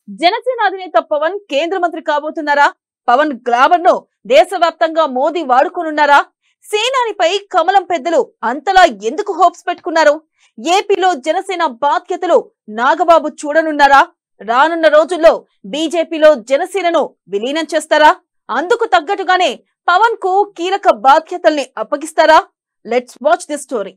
జనసేన అధినేత పవన్ కేంద్ర మంత్రి కాబోతున్నారా? పవన్ గ్లామర్ ను దేశవ్యాప్తంగా మోదీ వాడుకోనున్నారా? సేనానిపై కమలం పెద్దలు అంతలా ఎందుకు హోప్స్ పెట్టుకున్నారు? ఏపీలో జనసేన బాధ్యతలు నాగబాబు చూడనున్నారా? రానున్న రోజుల్లో బీజేపీలో జనసేనను విలీనం చేస్తారా? అందుకు తగ్గట్టుగానే పవన్ కు కీలక బాధ్యతల్ని అప్పగిస్తారా? Let's watch this story.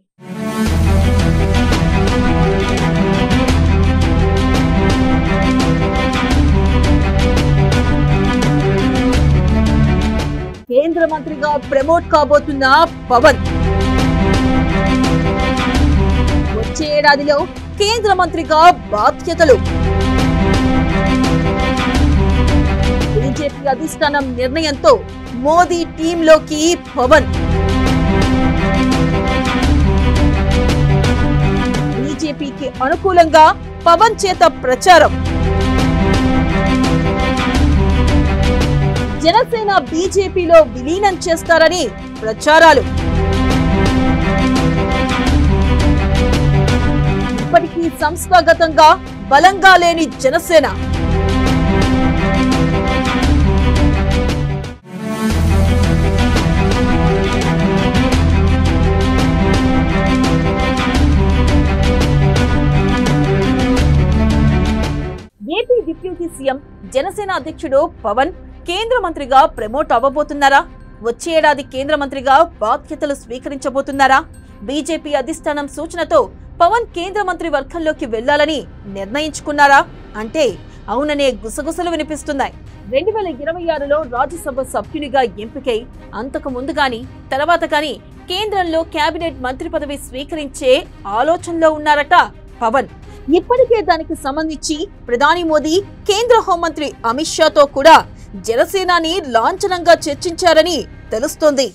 కేంద్ర మంత్రిగా ప్రమోట్ కాబోతున్న పవన్ వచ్చే ఏడాదిలో కేంద్ర మంత్రిగా బాధ్యతలు. బీజేపీ అధిష్టానం నిర్ణయంతో మోదీ టీంలోకి పవన్. బీజేపీకి అనుకూలంగా పవన్ చేత ప్రచారం. జనసేన బీజేపీలో విలీనం చేస్తారని ప్రచారాలు. ఇప్పటికీ సంస్థాగతంగా బలంగా లేని Janasena AP deputy CM Janasena అధ్యక్షుడు పవన్ కేంద్ర మంత్రిగా ప్రమోట్ అవ్వబోతున్నారా? వచ్చే ఏడాది కేంద్ర మంత్రిగా బాధ్యతలు స్వీకరించబోతున్నారా? బీజేపీ అధిష్టానం సూచనతో పవన్ కేంద్ర మంత్రి వర్గంలోకి వెళ్లాలని నిర్ణయించుకున్నారా అంటే అవుననే గుసగుసలు వినిపిస్తున్నాయి. 2026లో రాజ్యసభ సభ్యునిగా ఎంపికై అంతకు ముందు గాని తర్వాత గాని కేంద్రంలో కేబినెట్ మంత్రి పదవి స్వీకరించే ఆలోచనలో ఉన్నారట పవన్. ఇప్పటికే దానికి సంబంధించి ప్రధాని మోదీ కేంద్ర హోంమంత్రి అమిత్ షాతో కూడా జనసేనాని లాంఛనంగా చర్చించారని తెలుస్తోంది.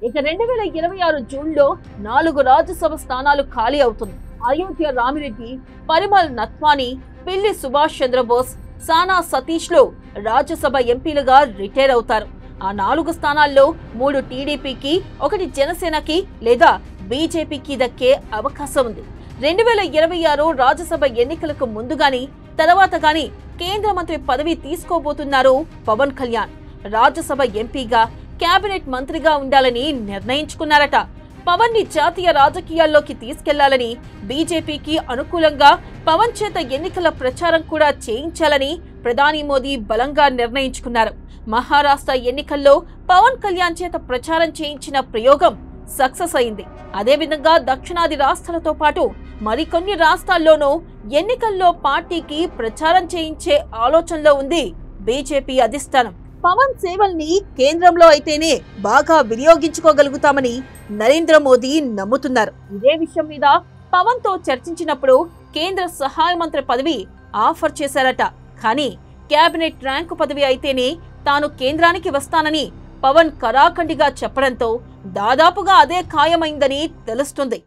ఇక 2026 జూన్లో 4 రాజ్యసభ స్థానాలు ఖాళీ అవుతుంది. అయోధ్య రామిరెడ్డి, పరిమల్ నత్వాని, పిల్లి సుభాష్ చంద్రబోస్, సానా సతీష్ లో రాజ్యసభ ఎంపీలుగా రిటైర్ అవుతారు. ఆ 4 స్థానాల్లో 3 టీడీపీకి, 1 జనసేనకి లేదా బీజేపీకి దక్కే అవకాశం ఉంది. 2026 రాజ్యసభ ఎన్నికలకు ముందుగాని తర్వాత గాని కేంద్ర మంత్రి పదవి తీసుకోబోతున్నారు పవన్ కళ్యాణ్. రాజ్యసభ ఎంపీగా, కేబినెట్ మంత్రిగా ఉండాలని నిర్ణయించుకున్నారట. పవన్ ని జాతీయ రాజకీయాల్లోకి తీసుకెళ్లాలని, బీజేపీకి అనుకూలంగా పవన్ చేత ఎన్నికల ప్రచారం కూడా చేయించాలని ప్రధాని మోదీ బలంగా నిర్ణయించుకున్నారు. మహారాష్ట్ర ఎన్నికల్లో పవన్ కళ్యాణ్ చేత ప్రచారం చేయించిన ప్రయోగం సక్సెస్ అయింది. అదేవిధంగా దక్షిణాది రాష్ట్రాలతో పాటు మరికొన్ని రాష్ట్రాల్లోనూ ఎన్నికల్లో పార్టీకి ప్రచారం చేయించే ఆలోచనలో ఉంది బీజేపీ అధిష్టానం. పవన్ సేవల్ని కేంద్రంలో అయితేనే బాగా వినియోగించుకోగలుగుతామని నరేంద్ర మోదీ నమ్ముతున్నారు. ఇదే విషయం మీద పవన్ తో చర్చించినప్పుడు కేంద్ర సహాయ మంత్రి పదవి ఆఫర్ చేశారట. కానీ కేబినెట్ ర్యాంకు పదవి అయితేనే తాను కేంద్రానికి వస్తానని పవన్ కరాఖండిగా చెప్పడంతో దాదాపుగా అదే ఖాయమైందని తెలుస్తుంది.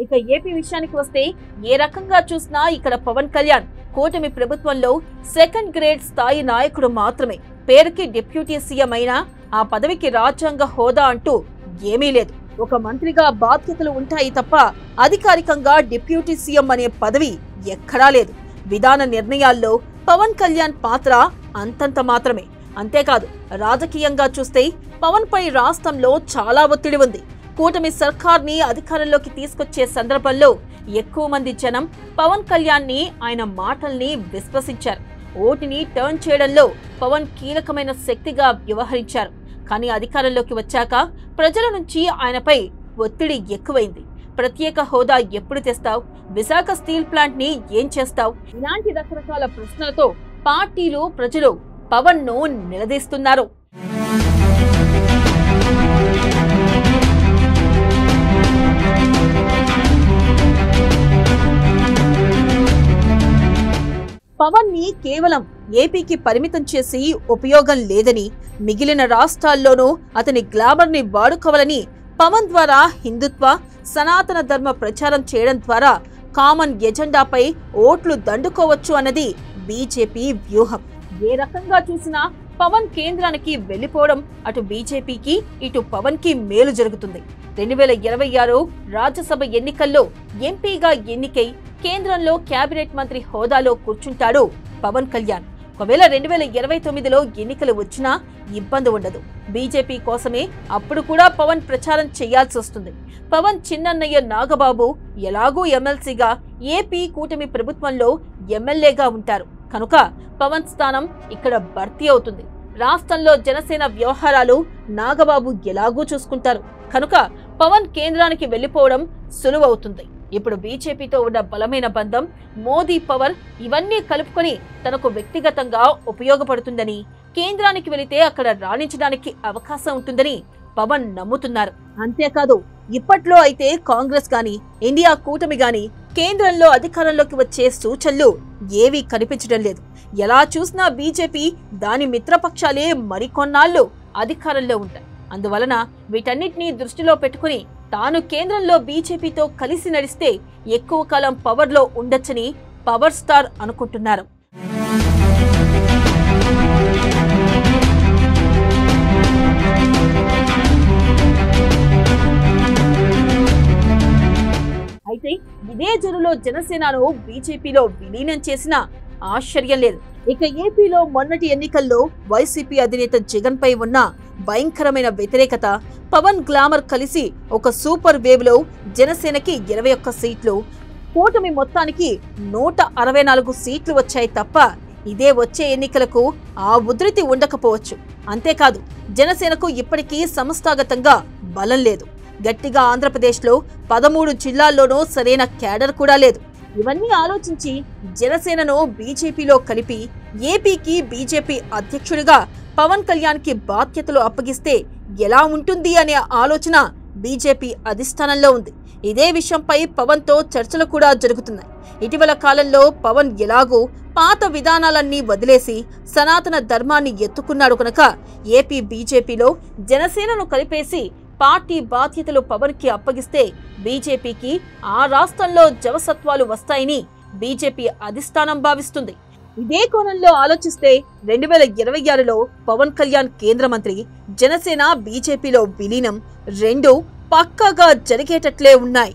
ఇక ఏపీ విషయానికి వస్తే ఏ రకంగా చూసినా ఇక్కడ పవన్ కళ్యాణ్ కూటమి ప్రభుత్వంలో సెకండ్ గ్రేడ్ స్థాయి నాయకుడు మాత్రమే. పేరుకి డిప్యూటీ సీఎం అయినా ఆ పదవికి రాజ్యాంగ హోదా అంటూ ఏమీ లేదు. ఒక మంత్రిగా బాధ్యతలు ఉంటాయి తప్ప అధికారికంగా డిప్యూటీ సీఎం అనే పదవి ఎక్కడా లేదు. విధాన నిర్ణయాల్లో పవన్ కళ్యాణ్ పాత్ర అంతంత మాత్రమే. అంతేకాదు రాజకీయంగా చూస్తే పవన్ పై రాష్ట్రంలో చాలా ఒత్తిడి ఉంది. కూటమి సర్కార్ని అధికారంలోకి తీసుకొచ్చే సందర్భంలో ఎక్కువ మంది జనం పవన్ కళ్యాణ్ ని, ఆయన మాటల్ని విశ్వసించారు. ఓటుని టర్న్ చేయడంలో పవన్ కీలకమైన శక్తిగా వ్యవహరించారు. కానీ అధికారంలోకి వచ్చాక ప్రజల నుంచి ఆయనపై ఒత్తిడి ఎక్కువైంది. ప్రత్యేక హోదా ఎప్పుడు తెస్తావు? విశాఖ స్టీల్ ప్లాంట్ ని ఏం చేస్తావు? ఇలాంటి రకరకాల ప్రశ్నలతో పార్టీలు, ప్రజలు పవన్ ను నిలదీస్తున్నారు. పవన్ ని కేవలం ఏపీకి పరిమితం చేసి ఉపయోగం లేదని, మిగిలిన రాష్ట్రాల్లోనూ అతని గ్లామర్ ని వాడుకోవాలని పవన్ ద్వారా హిందుత్వ, సనాతన ధర్మ ప్రచారం చేయడం ద్వారా కామన్ ఎజెండాపై ఓట్లు దండుకోవచ్చు అన్నది బీజేపీ వ్యూహం. ఏ రకంగా చూసినా పవన్ కేంద్రానికి వెళ్లిపోవడం అటు బీజేపీకి ఇటు పవన్ కి మేలు జరుగుతుంది. 2026 రాజ్యసభ ఎన్నికల్లో ఎంపీగా ఎన్నికై కేంద్రంలో కేబినెట్ మంత్రి హోదాలో కూర్చుంటాడు పవన్ కళ్యాణ్. ఒకవేళ 2029లో ఎన్నికలు వచ్చినా ఇబ్బంది ఉండదు. బీజేపీ కోసమే అప్పుడు కూడా పవన్ ప్రచారం చేయాల్సి వస్తుంది. పవన్ చిన్నన్నయ్య నాగబాబు ఎలాగూ ఎమ్మెల్సీగా ఏపీ కూటమి ప్రభుత్వంలో ఎమ్మెల్యేగా ఉంటారు కనుక పవన్ స్థానం ఇక్కడ భర్తీ అవుతుంది. రాష్ట్రంలో జనసేన వ్యవహారాలు నాగబాబు ఎలాగూ చూసుకుంటారు కనుక పవన్ కేంద్రానికి వెళ్లిపోవడం సులువవుతుంది. ఇప్పుడు బీజేపీతో ఉన్న బలమైన బంధం, మోదీ పవర్ ఇవన్నీ కలుపుకొని తనకు వ్యక్తిగతంగా ఉపయోగపడుతుందని, కేంద్రానికి వెళితే అక్కడ రాణించడానికి అవకాశం ఉంటుందని పవన్ నమ్ముతున్నారు. అంతేకాదు ఇప్పట్లో అయితే కాంగ్రెస్ గాని ఇండియా కూటమి గాని కేంద్రంలో అధికారంలోకి వచ్చే సూచనలు ఏవీ కనిపించడం లేదు. ఎలా చూసినా బీజేపీ దాని మిత్రపక్షాలే మరికొన్నాళ్లు అధికారంలో ఉంటాయి. అందువలన వీటన్నిటినీ దృష్టిలో పెట్టుకుని తాను కేంద్రంలో బీజేపీతో కలిసి నడిస్తే ఎక్కువ కాలం పవర్లో ఉండొచ్చని పవర్ స్టార్ అనుకుంటున్నారు. అయితే ఇదే జరులో జనసేనను బీజేపీలో విలీనం చేసినా ఆశ్చర్యం లేదు. ఇక ఏపీలో మొన్నటి ఎన్నికల్లో వైసీపీ అధినేత జగన్ పై ఉన్న భయంకరమైన వ్యతిరేకత, పవన్ గ్లామర్ కలిసి ఒక సూపర్ వేవ్ లో జనసేనకి 21 సీట్లు, కూటమి మొత్తానికి 164 సీట్లు వచ్చాయి తప్ప ఇదే వచ్చే ఎన్నికలకు ఆ ఉధృతి ఉండకపోవచ్చు. అంతేకాదు జనసేనకు ఇప్పటికీ సంస్థాగతంగా బలం లేదు. గట్టిగా ఆంధ్రప్రదేశ్లో 13 జిల్లాల్లోనూ సరైన క్యాడర్ కూడా లేదు. ఇవన్నీ ఆలోచించి జనసేనను బీజేపీలో కలిపి ఏపీకి బీజేపీ అధ్యక్షుడిగా పవన్ కళ్యాణ్కి బాధ్యతలు అప్పగిస్తే ఎలా ఉంటుంది అనే ఆలోచన బీజేపీ అధిష్టానంలో ఉంది. ఇదే విషయంపై పవన్తో చర్చలు కూడా జరుగుతున్నాయి. ఇటీవల కాలంలో పవన్ ఎలాగూ పాత విధానాలన్నీ వదిలేసి సనాతన ధర్మాన్ని ఎత్తుకున్నాడు కనుక ఏపీ బీజేపీలో జనసేనను కలిపేసి పార్టీ బాధ్యతలు పవన్ కి అప్పగిస్తే బీజేపీకి ఆ రాష్ట్రంలో జవసత్వాలు వస్తాయని బీజేపీ అధిష్టానం భావిస్తుంది. ఇదే కోణంలో ఆలోచిస్తే 2026లో పవన్ కళ్యాణ్ కేంద్ర మంత్రి, జనసేన బీజేపీలో విలీనం రెండూ పక్కాగా జరిగేటట్లే ఉన్నాయి.